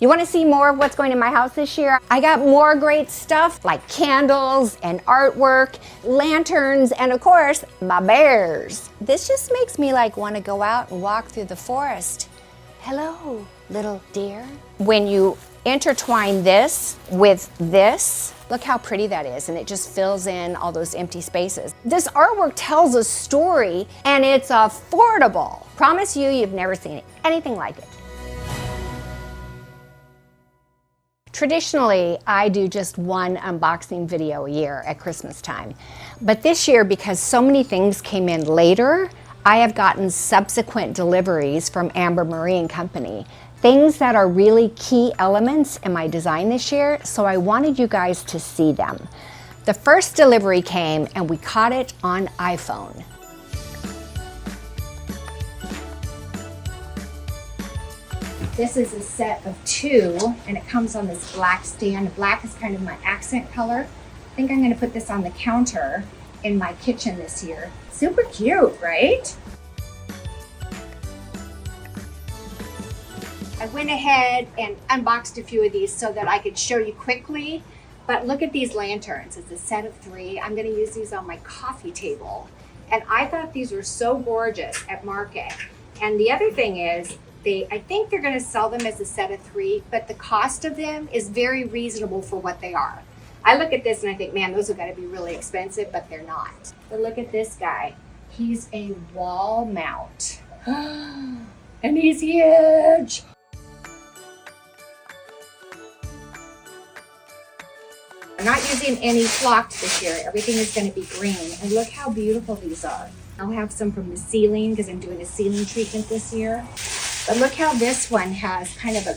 You want to see more of what's going in my house this year? I got more great stuff like candles and artwork, lanterns, and of course, my bears. This just makes me like want to go out and walk through the forest. Hello, little deer. When you intertwine this with this, look how pretty that is, and it just fills in all those empty spaces. This artwork tells a story and it's affordable. Promise you, you've never seen anything like it. Traditionally, I do just one unboxing video a year at Christmas time. But this year, because so many things came in later, I have gotten subsequent deliveries from Amber Marie & Company. Things that are really key elements in my design this year, so I wanted you guys to see them. The first delivery came and we caught it on iPhone. This is a set of 2, and it comes on this black stand. Black is kind of my accent color. I think I'm gonna put this on the counter in my kitchen this year. Super cute, right? I went ahead and unboxed a few of these so that I could show you quickly, but look at these lanterns. It's a set of 3. I'm gonna use these on my coffee table. And I thought these were so gorgeous at market. And the other thing is, I think they're gonna sell them as a set of 3, but the cost of them is very reasonable for what they are. I look at this and I think, man, those have gotta be really expensive, but they're not. But look at this guy. He's a wall mount. And he's huge. I'm not using any flocked this year. Everything is gonna be green. And look how beautiful these are. I'll have some from the ceiling because I'm doing a ceiling treatment this year. But look how this one has kind of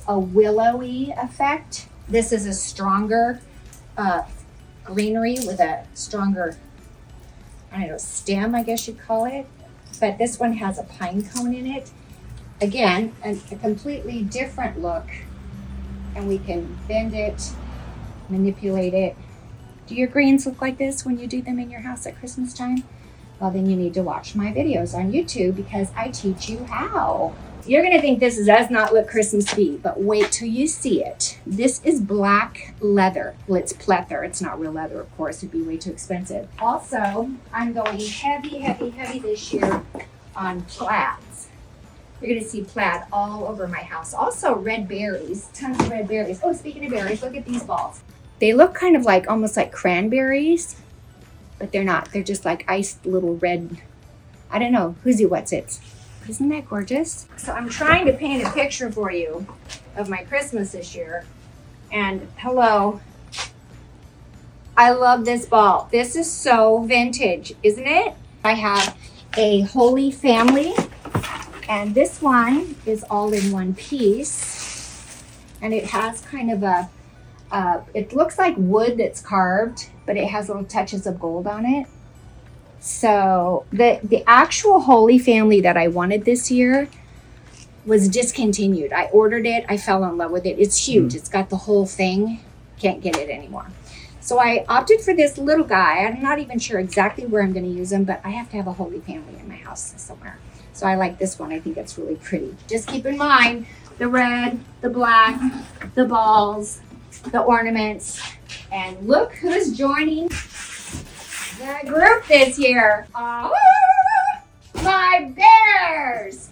a willowy effect. This is a stronger greenery with a stronger, I don't know, stem, I guess you'd call it. But this one has a pine cone in it. Again, a completely different look. And we can bend it, manipulate it. Do your greens look like this when you do them in your house at Christmas time? Well, then you need to watch my videos on YouTube because I teach you how. You're gonna think this does not look Christmassy, but wait till you see it. This is black leather. Well, it's pleather. It's not real leather, of course. It'd be way too expensive. Also, I'm going heavy, heavy, heavy this year on plaids. You're gonna see plaid all over my house. Also red berries, tons of red berries. Oh, speaking of berries, look at these balls. They look kind of like, almost like cranberries, but they're not. They're just like iced little red, I don't know, who's what's it. Isn't that gorgeous? So I'm trying to paint a picture for you of my Christmas this year. And hello, I love this ball. This is so vintage, isn't it? I have a Holy Family, and this one is all in one piece. And it has kind of a, it looks like wood that's carved, but it has little touches of gold on it. So the actual Holy Family that I wanted this year was discontinued. I ordered it, I fell in love with it. It's huge, it's got the whole thing. Can't get it anymore. So I opted for this little guy. I'm not even sure exactly where I'm gonna use him, but I have to have a Holy Family in my house somewhere. So I like this one, I think it's really pretty. Just keep in mind, the red, the black, the balls, the ornaments, and look who's joining the group this year. Oh, my bears!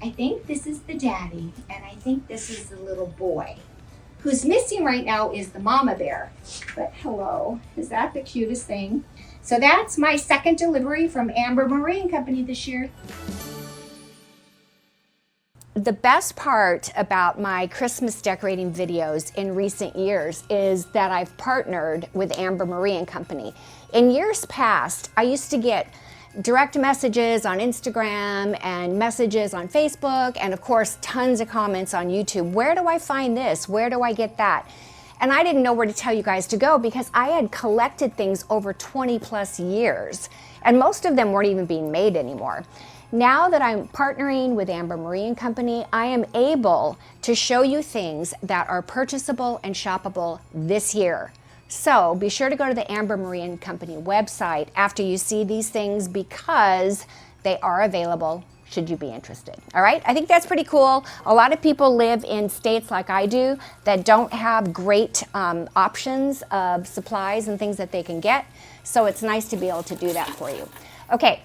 I think this is the daddy, and I think this is the little boy. Who's missing right now is the mama bear. But hello, is that the cutest thing? So that's my second delivery from Amber Marie & Company this year. The best part about my Christmas decorating videos in recent years is that I've partnered with Amber Marie & Company. In years past, I used to get direct messages on Instagram and messages on Facebook, and of course, tons of comments on YouTube. Where do I find this? Where do I get that? And I didn't know where to tell you guys to go because I had collected things over 20 plus years, and most of them weren't even being made anymore. Now that I'm partnering with Amber Marie & Company, I am able to show you things that are purchasable and shoppable this year. So be sure to go to the Amber Marie & Company website after you see these things because they are available should you be interested. All right, I think that's pretty cool. A lot of people live in states like I do that don't have great options of supplies and things that they can get. So it's nice to be able to do that for you. Okay,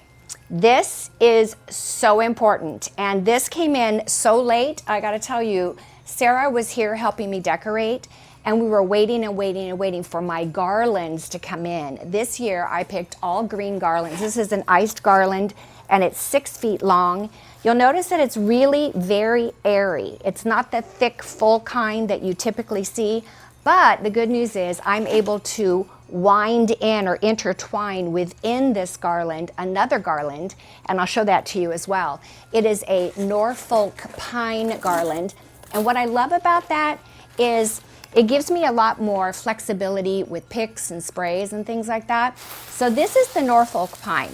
this is so important. And this came in so late, I gotta tell you, Sarah was here helping me decorate, and we were waiting and waiting and waiting for my garlands to come in. This year I picked all green garlands. This is an iced garland, and it's 6 feet long. You'll notice that it's really very airy. It's not the thick, full kind that you typically see, but the good news is I'm able to wind in or intertwine within this garland another garland, and I'll show that to you as well. It is a Norfolk pine garland, and what I love about that is it gives me a lot more flexibility with picks and sprays and things like that. So this is the Norfolk pine.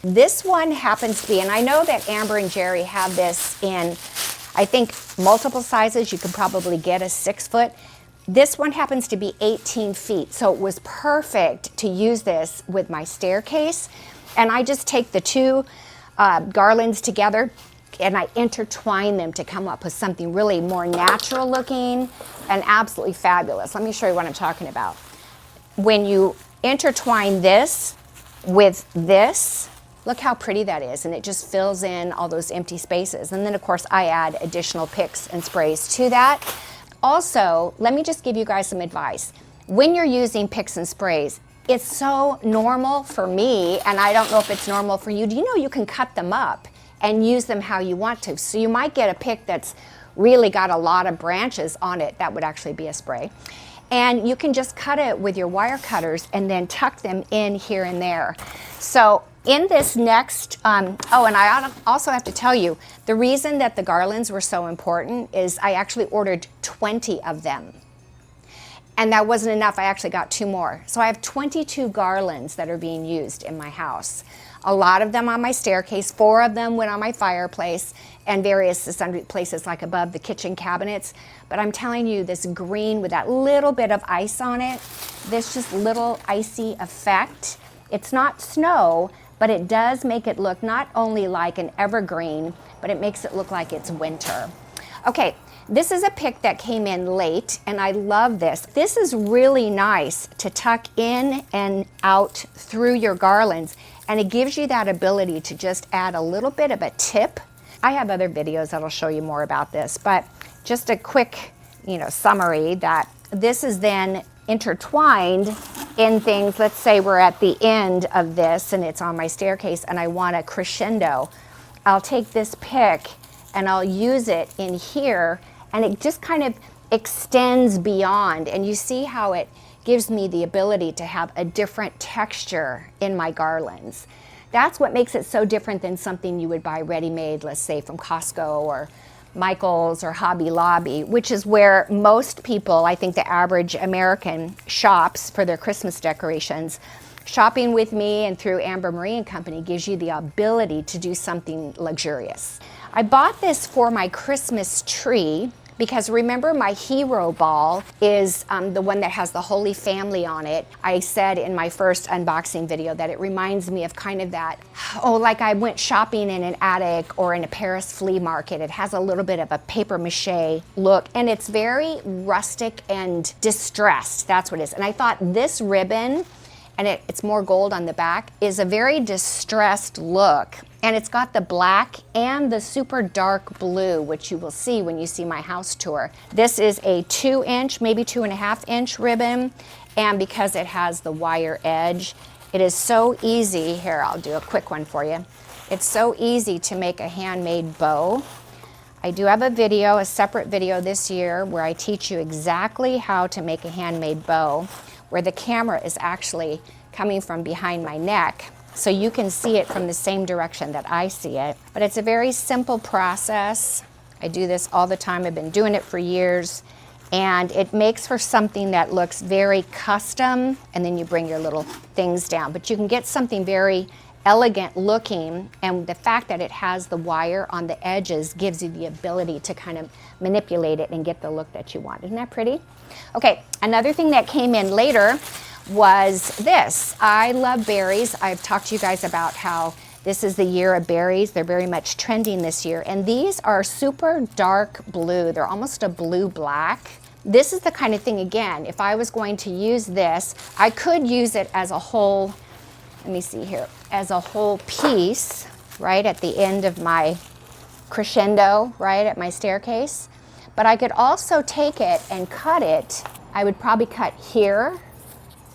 This one happens to be, and I know that Amber and Jerry have this in, I think, multiple sizes. You could probably get a 6 foot. This one happens to be 18 feet, so it was perfect to use this with my staircase. And I just take the two garlands together and I intertwine them to come up with something really more natural looking and absolutely fabulous. Let me show you what I'm talking about. When you intertwine this with this, look how pretty that is, and it just fills in all those empty spaces. And then of course I add additional picks and sprays to that. Also, let me just give you guys some advice. When you're using picks and sprays, it's so normal for me, and I don't know if it's normal for you. Do you know you can cut them up and use them how you want to? So you might get a pick that's really got a lot of branches on it. That would actually be a spray. And you can just cut it with your wire cutters and then tuck them in here and there. So in this next, oh, and I also have to tell you, the reason that the garlands were so important is I actually ordered 20 of them. And that wasn't enough, I actually got 2 more. So I have 22 garlands that are being used in my house. A lot of them on my staircase, 4 of them went on my fireplace, and various sundry places like above the kitchen cabinets. But I'm telling you, this green with that little bit of ice on it, this just little icy effect. It's not snow, but it does make it look not only like an evergreen, but it makes it look like it's winter. Okay, this is a pick that came in late, and I love this. This is really nice to tuck in and out through your garlands, and it gives you that ability to just add a little bit of a tip. I have other videos that'll show you more about this, but just a quick, summary that this is then intertwined in things. Let's say we're at the end of this and it's on my staircase and I want a crescendo. I'll take this pick and I'll use it in here, and it just kind of extends beyond, and you see how it gives me the ability to have a different texture in my garlands. That's what makes it so different than something you would buy ready-made, let's say from Costco or Michael's or Hobby Lobby, which is where most people, I think the average American, shops for their Christmas decorations. Shopping with me and through Amber Marie and Company gives you the ability to do something luxurious. I bought this for my Christmas tree because remember my hero ball is the one that has the Holy Family on it. I said in my first unboxing video that it reminds me of kind of that, like I went shopping in an attic or in a Paris flea market. It has a little bit of a paper mache look, and it's very rustic and distressed. That's what it is. And I thought this ribbon, and it's more gold on the back, is a very distressed look. And it's got the black and the super dark blue, which you will see when you see my house tour. This is a 2-inch, maybe 2.5-inch ribbon. And because it has the wire edge, it is so easy. Here, I'll do a quick one for you. It's so easy to make a handmade bow. I do have a video, a separate video this year, where I teach you exactly how to make a handmade bow, where the camera is actually coming from behind my neck, so you can see it from the same direction that I see it. But it's a very simple process. I do this all the time. I've been doing it for years, and it makes for something that looks very custom, and then you bring your little things down. But you can get something very elegant looking, and the fact that it has the wire on the edges gives you the ability to kind of manipulate it and get the look that you want. Isn't that pretty? Okay, another thing that came in later was this. I love berries. I've talked to you guys about how This is the year of berries. They're very much trending this year. And these are super dark blue. They're almost a blue-black. This is the kind of thing, again, if I was going to use this, I could use it as a whole, let me see here, as a whole piece, right, at the end of my crescendo, right, at my staircase. But I could also take it and cut it. I would probably cut here,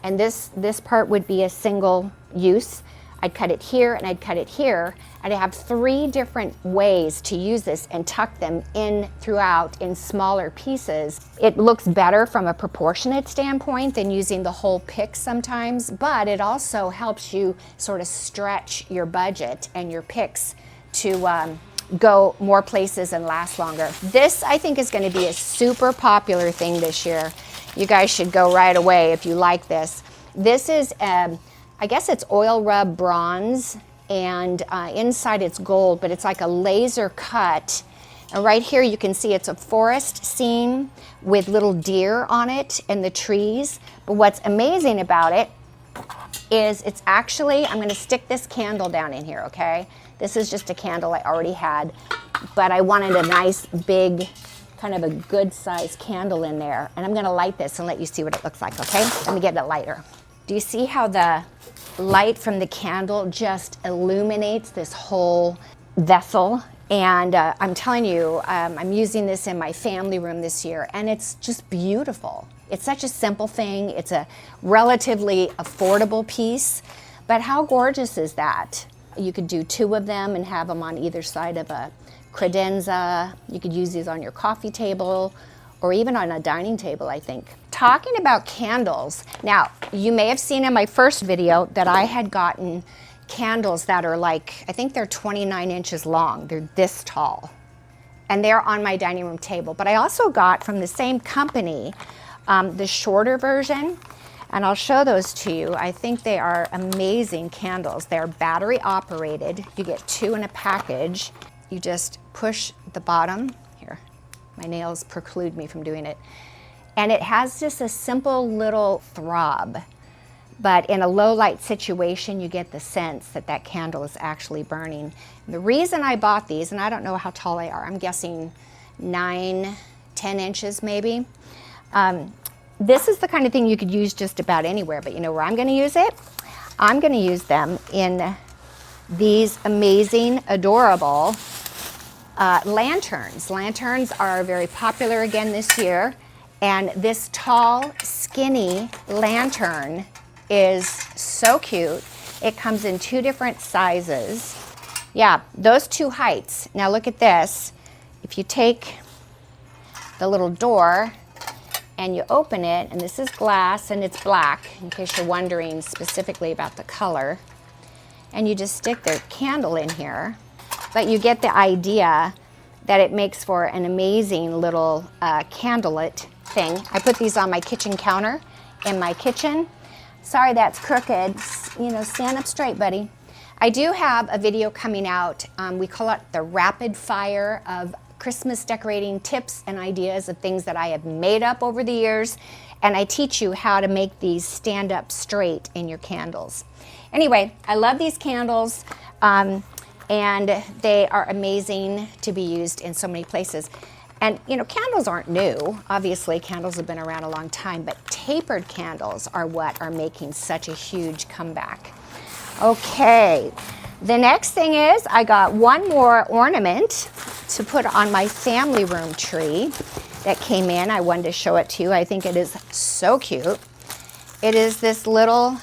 and this part would be a single use. I'd cut it here and I'd cut it here. I'd have 3 different ways to use this and tuck them in throughout in smaller pieces. It looks better from a proportionate standpoint than using the whole pick sometimes, but it also helps you sort of stretch your budget and your picks to go more places and last longer. This, I think, is going to be a super popular thing this year. You guys should go right away if you like this. This is I guess it's oil rub bronze, and inside it's gold, but it's like a laser cut. And right here you can see it's a forest scene with little deer on it and the trees. But what's amazing about it is it's actually, I'm gonna stick this candle down in here, okay? This is just a candle I already had, but I wanted a nice big, kind of a good sized candle in there. And I'm gonna light this and let you see what it looks like, okay? Let me get it lighter. Do you see how the light from the candle just illuminates this whole vessel? And I'm telling you, I'm using this in my family room this year, and it's just beautiful. It's such a simple thing. It's a relatively affordable piece, but how gorgeous is that? You could do 2 of them and have them on either side of a credenza. You could use these on your coffee table or even on a dining table, I think. Talking about candles, now you may have seen in my first video that I had gotten candles that are like, I think they're 29 inches long. They're this tall. And they're on my dining room table. But I also got from the same company the shorter version, and I'll show those to you. I think they are amazing candles. They're battery operated. You get 2 in a package. You just push the bottom. Here, my nails preclude me from doing it. And it has just a simple little throb. But in a low light situation, you get the sense that that candle is actually burning. And the reason I bought these, and I don't know how tall they are, I'm guessing 9, 10 inches maybe. This is the kind of thing you could use just about anywhere, but you know where I'm gonna use it? I'm gonna use them in these amazing, adorable lanterns. Lanterns are very popular again this year, and this tall, skinny lantern is so cute. It comes in 2 different sizes. Yeah, those 2 heights. Now look at this. If you take the little door and you open it, and this is glass and it's black, in case you're wondering specifically about the color, and you just stick the candle in here, but you get the idea that it makes for an amazing little candlelit thing. I put these on my kitchen counter in my kitchen. Sorry, that's crooked. You know, stand up straight, buddy. I do have a video coming out. We call it the rapid fire of Christmas decorating tips and ideas of things that I have made up over the years. And I teach you how to make these stand up straight in your candles. Anyway, I love these candles. And they are amazing to be used in so many places. And you know, candles aren't new. Obviously, candles have been around a long time, but tapered candles are what are making such a huge comeback. Okay, the next thing is I got one more ornament to put on my family room tree that came in. I wanted to show it to you. I think it is so cute. It is this little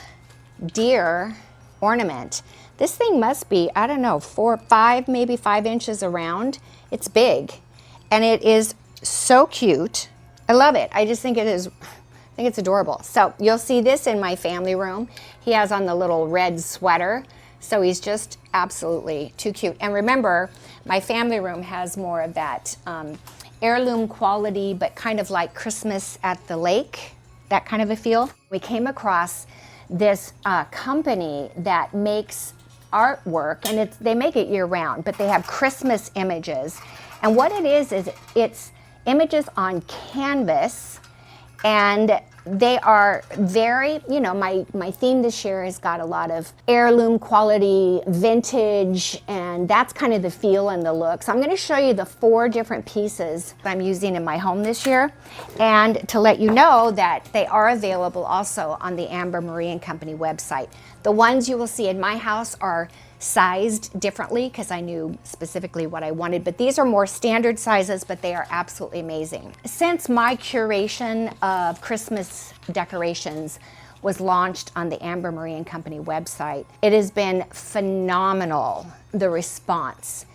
deer ornament. This thing must be, I don't know, 4, 5, maybe 5 inches around. It's big. And it is so cute. I love it. I just think it is, I think it's adorable. So you'll see this in my family room. He has on the little red sweater. So he's just absolutely too cute. And remember, my family room has more of that heirloom quality, but kind of like Christmas at the lake, that kind of a feel. We came across this company that makes artwork, and they make it year round, but they have Christmas images. And what it is it's images on canvas, and They are very, you know, my theme this year has got a lot of heirloom quality, vintage, and that's kind of the feel and the look. So I'm going to show you the 4 different pieces I'm using in my home this year, and to let you know that they are available also on the Amber Marie and Company website. The ones you will see in my house are sized differently because I knew specifically what I wanted, but these are more standard sizes, but they are absolutely amazing. Since my curation of Christmas decorations was launched on the Amber Marie and Company website, it has been phenomenal, the response.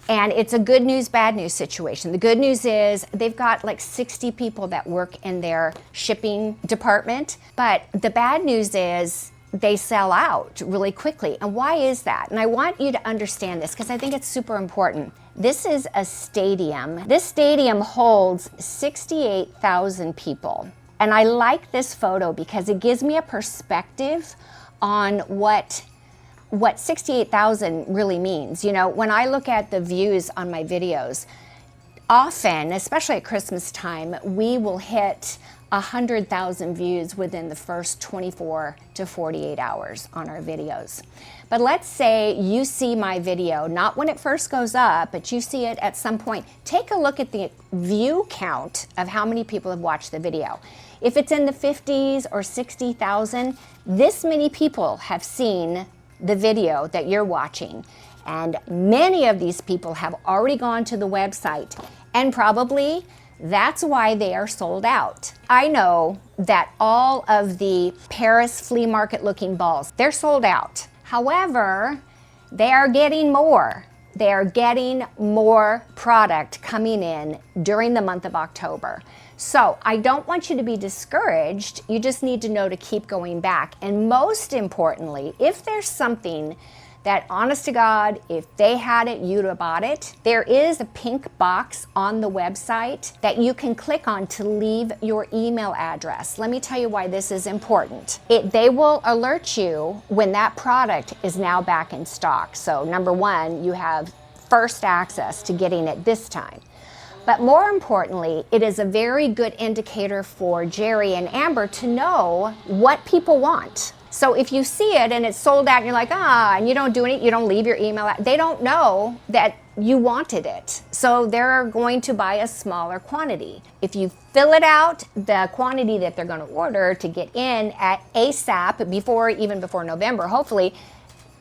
And it's a good news, bad news situation. The good news is they've got like 60 people that work in their shipping department, but the bad news is they sell out really quickly. And why is that? And I want you to understand this because I think it's super important. This is a stadium. This stadium holds 68,000 people. And I like this photo because it gives me a perspective on what 68,000 really means. You know, when I look at the views on my videos, often, especially at Christmas time, we will hit 100,000 views within the first 24 to 48 hours on our videos. But let's say you see my video, not when it first goes up, but you see it at some point. Take a look at the view count of how many people have watched the video. If it's in the 50s or 60,000, this many people have seen the video that you're watching. And many of these people have already gone to the website, and probably that's why they are sold out. I know that all of the Paris flea market looking balls, they're sold out. However, they are getting more. They are getting more product coming in during the month of October. So I don't want you to be discouraged. You just need to know to keep going back. And most importantly, if there's something that, honest to God, if they had it, you'd have bought it. There is a pink box on the website that you can click on to leave your email address. Let me tell you why this is important. They will alert you when that product is now back in stock. So number 1, you have first access to getting it this time. But more importantly, it is a very good indicator for Jerry and Amber to know what people want. So if you see it and it's sold out and you're like, and you don't do it, you don't leave your email, they don't know that you wanted it. So they're going to buy a smaller quantity. If you fill it out, the quantity that they're going to order to get in at ASAP, even before November, hopefully,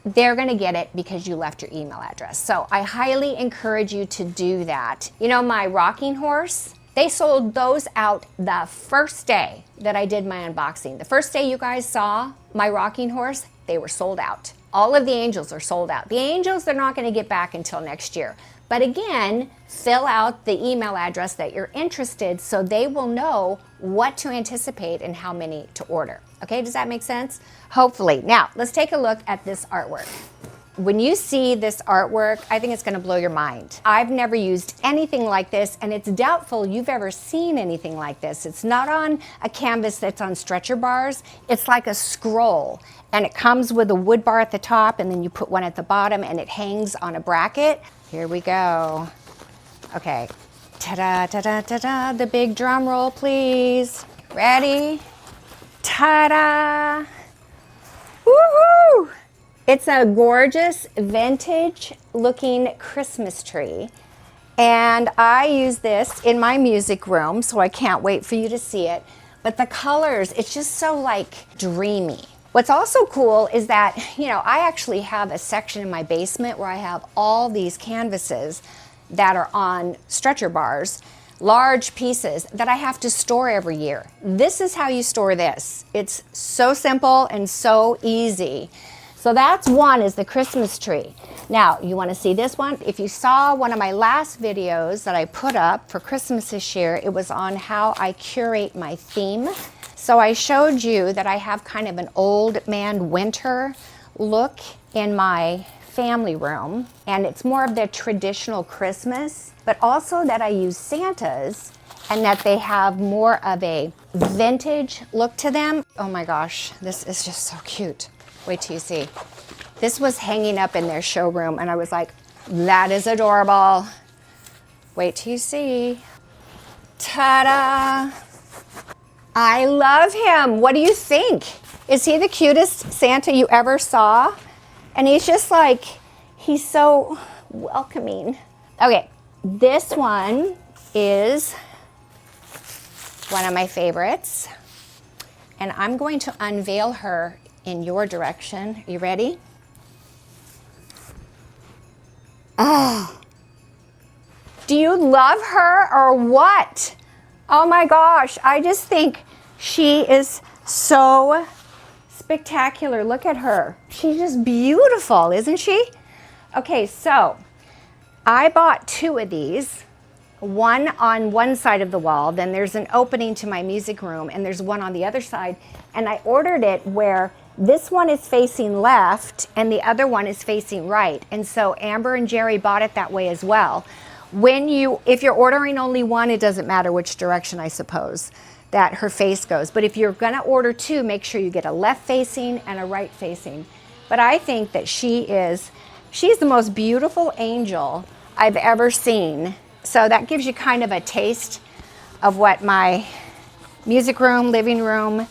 they're going to get it because you left your email address. So I highly encourage you to do that. You know, my rocking horse, they sold those out the first day that I did my unboxing. The first day you guys saw my rocking horse, they were sold out. All of the angels are sold out. The angels, they're not going to get back until next year. But again, fill out the email address that you're interested so they will know what to anticipate and how many to order. Okay, does that make sense? Hopefully. Now, let's take a look at this artwork. When you see this artwork, I think it's going to blow your mind. I've never used anything like this, and it's doubtful you've ever seen anything like this. It's not on a canvas that's on stretcher bars. It's like a scroll, and it comes with a wood bar at the top, and then you put one at the bottom, and it hangs on a bracket. Here we go. Okay. Ta-da, ta-da, ta-da. The big drum roll, please. Ready? Ta-da! Woohoo! It's a gorgeous vintage looking Christmas tree, and I use this in my music room, so I can't wait for you to see it. But the colors, it's just so like dreamy. What's also cool is that, you know, I actually have a section in my basement where I have all these canvases that are on stretcher bars, large pieces that I have to store every year. This is how you store this. It's so simple and so easy. So that's one, is the Christmas tree. Now, you want to see this one? If you saw one of my last videos that I put up for Christmas this year, it was on how I curate my theme. So I showed you that I have kind of an old man winter look in my family room, and it's more of the traditional Christmas, but also that I use Santas and that they have more of a vintage look to them. Oh my gosh, this is just so cute. Wait till you see. This was hanging up in their showroom, and I was like, that is adorable. Wait till you see. Ta-da! I love him. What do you think? Is he the cutest Santa you ever saw? And he's just like, he's so welcoming. Okay, this one is one of my favorites. And I'm going to unveil her in your direction. Are you ready? Oh. Do you love her or what? Oh my gosh, I just think she is so spectacular. Look at her. She's just beautiful, isn't she? Okay, so I bought 2 of these, one on one side of the wall, then there's an opening to my music room, and there's one on the other side, and I ordered it where this one is facing left and the other one is facing right. And so Amber and Jerry bought it that way as well. If you're ordering only one, it doesn't matter which direction, I suppose, that her face goes. But if you're gonna order 2, make sure you get a left facing and a right facing. But I think that she's the most beautiful angel I've ever seen. So that gives you kind of a taste of what my music room, living room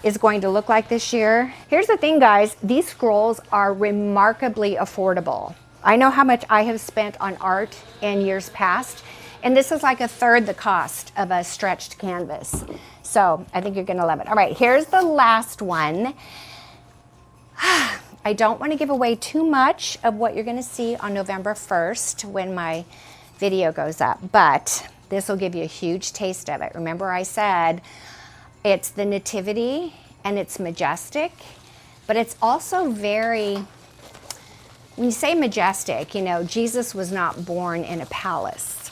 is going to look like this year. Here's the thing, guys, these scrolls are remarkably affordable. I know how much I have spent on art in years past, and this is like 1/3 the cost of a stretched canvas. So I think you're gonna love it. All right, here's the last one. I don't wanna give away too much of what you're gonna see on November 1st when my video goes up, but this will give you a huge taste of it. Remember I said it's the nativity and it's majestic, but it's also very, when you say majestic, you know, Jesus was not born in a palace.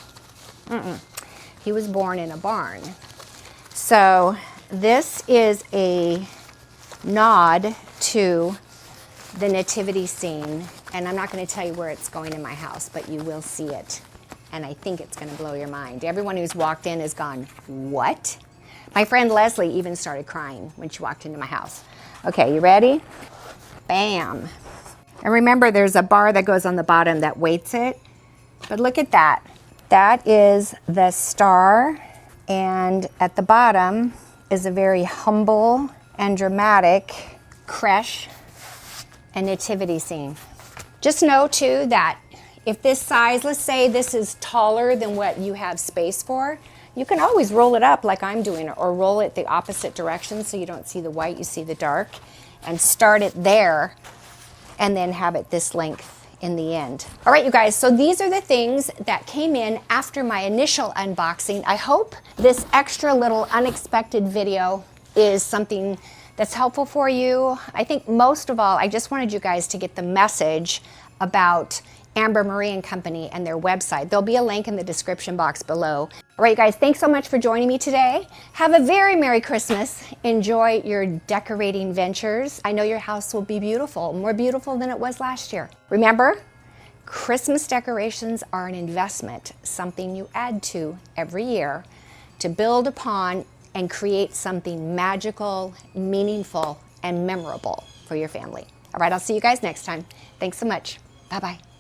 He was born in a barn. So this is a nod to the nativity scene, and I'm not going to tell you where it's going in my house, but you will see it, and I think it's going to blow your mind. Everyone who's walked in has gone, what? My friend Leslie even started crying when she walked into my house. Okay, you ready? Bam. And remember, there's a bar that goes on the bottom that weights it. But look at that. That is the star. And at the bottom is a very humble and dramatic creche and nativity scene. Just know, too, that if this size, let's say this is taller than what you have space for, you can always roll it up like I'm doing, or roll it the opposite direction so you don't see the white, you see the dark, and start it there and then have it this length in the end. All right, you guys, so these are the things that came in after my initial unboxing. I hope this extra little unexpected video is something that's helpful for you. I think most of all, I just wanted you guys to get the message about Amber Marie and Company and their website. There'll be a link in the description box below. All right, guys, thanks so much for joining me today. Have a very Merry Christmas. Enjoy your decorating ventures. I know your house will be beautiful, more beautiful than it was last year. Remember, Christmas decorations are an investment, something you add to every year to build upon and create something magical, meaningful, and memorable for your family. All right, I'll see you guys next time. Thanks so much. Bye-bye.